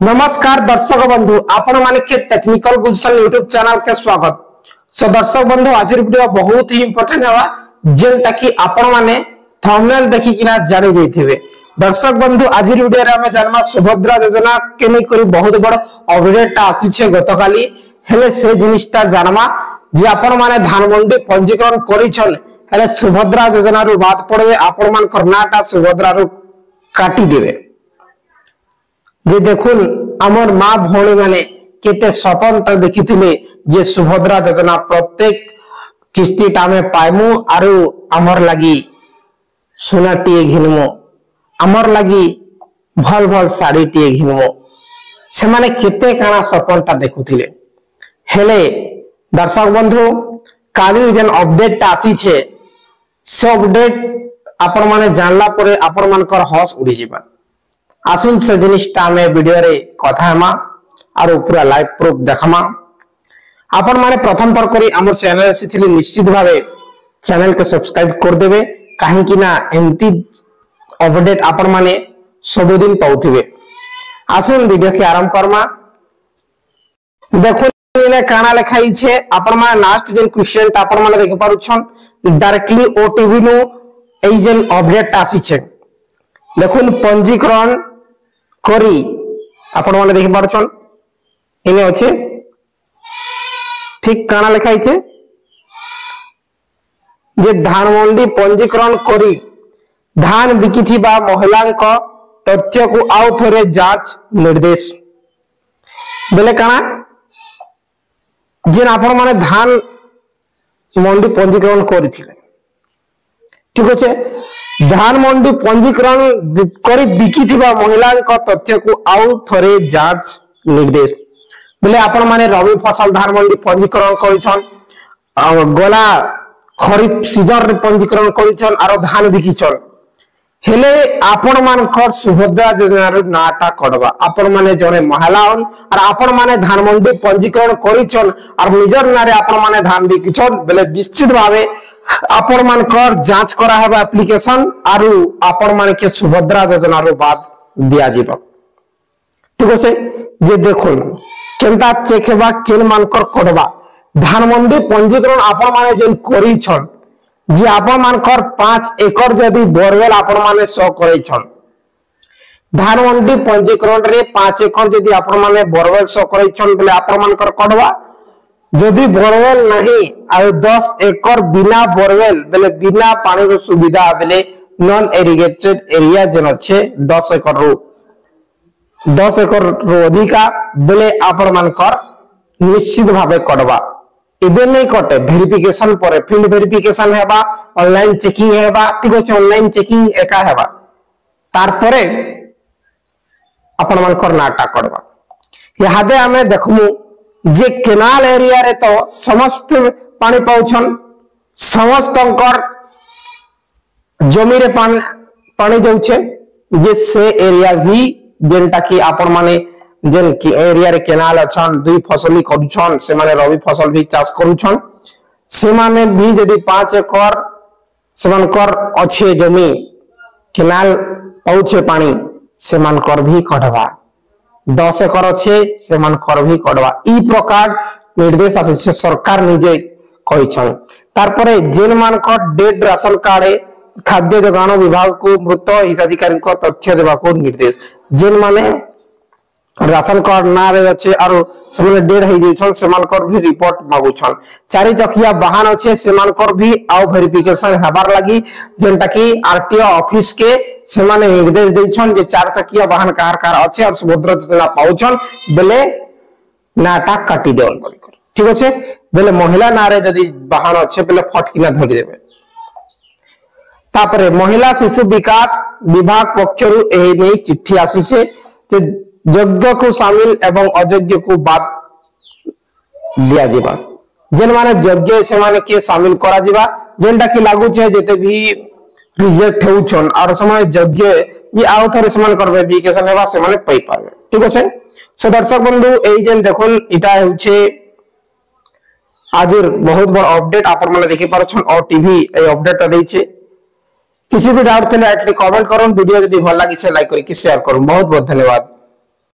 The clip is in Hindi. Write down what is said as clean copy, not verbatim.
नमस्कार दर्शक बंधु आपण माने के टेक्निकल गुलशन यूट्यूब चैनल के स्वागत। सो दर्शक बंधु आज वीडियो बहुत ही इंपोर्टेंट हवा जेंटा कि आपण माने थंबनेल देखि किना जानि जैथिबे। दर्शक बंधु आज वीडियो रे हम जानमा सुभद्रा योजना के नै करी बहुत बड़ अपडेट आसी छे गतकाली हेले से जिनिसटा जानमा जे आपण माने धानमंडी पंजीकरण करिछन हेले सुभद्रा योजना रु बात पड़े आपण मान कर्नाटक सुभद्रा रु काटी देबे। जे देखुन आमर माँ भौणी माने केते स्वतंत्र देखिथिले जे सुभद्रा योजना प्रत्येक किस्तीटा में पाइमु आरु आमर लगी सुनाटी घिनमु आमर लगी भल भल साड़ी टी घिनमु से माने केते काना सपनटा देखुथिले हेले दर्शक बंधु काली जेन अपडेट आसी छे से अपडेट आपण माने जानला परे आपण मानकर हस उड़ी जिबा। आसुन से जिनिसटा में वीडियो रे कथा हेमा आरो पूरा लाइव प्रूफ देखमा। आपण माने प्रथम थर करी हमर चैनल आसीथिले निश्चित भावे चैनल के सब्सक्राइब कर देबे काहे कि ना एंती अपडेट आपण माने सब दिन पाउथिबे। आसुन वीडियो के आरंभ करमा। देखो ने काना लिखाई छे आपण माने लास्ट जेन क्वेश्चन ता आपण माने देख पारुछन डायरेक्टली ओटीवी नो एई जेन अपडेट आसी छे देखुन पंजीकरण करी आपण माने देखि पारछन इने अछि ठीक काना लिखाई छे जे धानमंडी पंजीकरण करी धान बिकिथिबा महिलांक तथ्य को आउ थरे जांच निर्देश बेले काना जे आपण माने धान मंडी पंजीकरण करिथिले ठीक अछि धान मंडी पंजीकरण करी बिकिथिबा महिलांक तथ्य को आउ थरे जांच निर्देश बोले आपण माने रबी फसल धान मंडी पंजीकरण करिछन गला खरीफ सीजन रे पंजीकरण करिछन आरो धान बिकिछन हेले आपण मानकर सुभद्रा योजना रे नाटा कडबा आपण माने जने महिला हन और आपण माने धान मंडी पंजीकरण करिछन और निजर नारे आपण माने धान बिकिछन बोले निश्चित भावे आपण मानकर जांच करा हेबा एप्लीकेशन आरु आपण मान के सुभद्रा योजना रो बाद दिया जीवा ठीक আছে जे देखुन केनता चेक हेबा केन मानकर कोडबा धान मंडी पंजीकरण आपण माने जेन करी छन जे आपण मानकर 5 एकड़ जदी बोरवेल आपण माने 100 करै छन धान मंडी पंजीकरण रे 5 एकड़ जदी आपण माने बोरवेल 100 करै छन बोले आपण मानकर कोडबा जदि बोरवेल नहीं आ 10 एकड़ बिना बोरवेल बेले बिना पानी रो सुविधा बेले नॉन इरिगेटेड एरिया जन अच्छे 10 एकड़ रो अधिका बेले आपण मानकर निश्चित भावे कटबा एबे नहीं कटे वेरिफिकेशन पर फील्ड वेरिफिकेशन हेबा ऑनलाइन चेकिंग हेबा ठीक अछि ऑनलाइन चेकिंग एका हेबा तार परे आपण मानकर नाटा कटबा यहा दे हमें देखमु जे केनाल एरिया रे तो समस्त पानी पाउछन समस्त अंकर जमी रे पानी जाउछे जे से एरिया भी जेनटा कि आपण माने जेन कि एरिया रे केनाल अछन दुई फसली करूछन से माने रबी फसल भी चाष करूछन से माने भी जदी 5 एकड़ सेमानकर अच्छे जमी केनाल पाउछे पानी सेमानकर भी कढवा 10 एकड़ अच्छे से मान कर भी कड़वा ई प्रकार निर्देश आसे सरकार निजे कहिछन तार परे जेन मान को डेड राशन कार्ड खाद्य जोगाण विभाग को मृत हिताधिकारी को तथ्य देबा को निर्देश जेन माने राशन कार्ड ना रे अच्छे और सबने डेड हे जइछन से मान कर भी रिपोर्ट मागुछन चारि चकिया वाहन अच्छे से मान कर भी आउ वेरिफिकेशन हेबार लागि जेनटा कि आरटीओ ऑफिस के से माने निर्देश दैछन जे 4 चकिया वाहन कार अच्छे और सुभद्रा योजना पाउछन बेले नाटा काटी देवन बोल कर ठीक अछि बेले महिला नारे यदि वाहन अच्छे बेले फटकिना धरि देबे तापरे महिला शिशु विकास विभाग पक्षरु एही नै चिट्ठी आसी छे जे योग्य को शामिल एवं अयोग्य को बाद दिया जिबा जेन माने योग्य से माने के शामिल करा जिबा जेनटा कि लागू छे जेते भी रिजेक्ट होउछन और समय योग्य ये आउ थरे समान करबे वेरिफिकेशन हेबा से माने पई पाबे ठीक अछि सो दर्शक बंधु एई जेन देखुन इटा होउछे आजर बहुत बड़ अपडेट आपण माने देखि पारछन और टीवी ए अपडेट दै छे किसी भी डाउट थे कमेंट करूँ वीडियो यदि भल लगी लाइक करके शेयर करूँ बहुत बहुत धन्यवाद।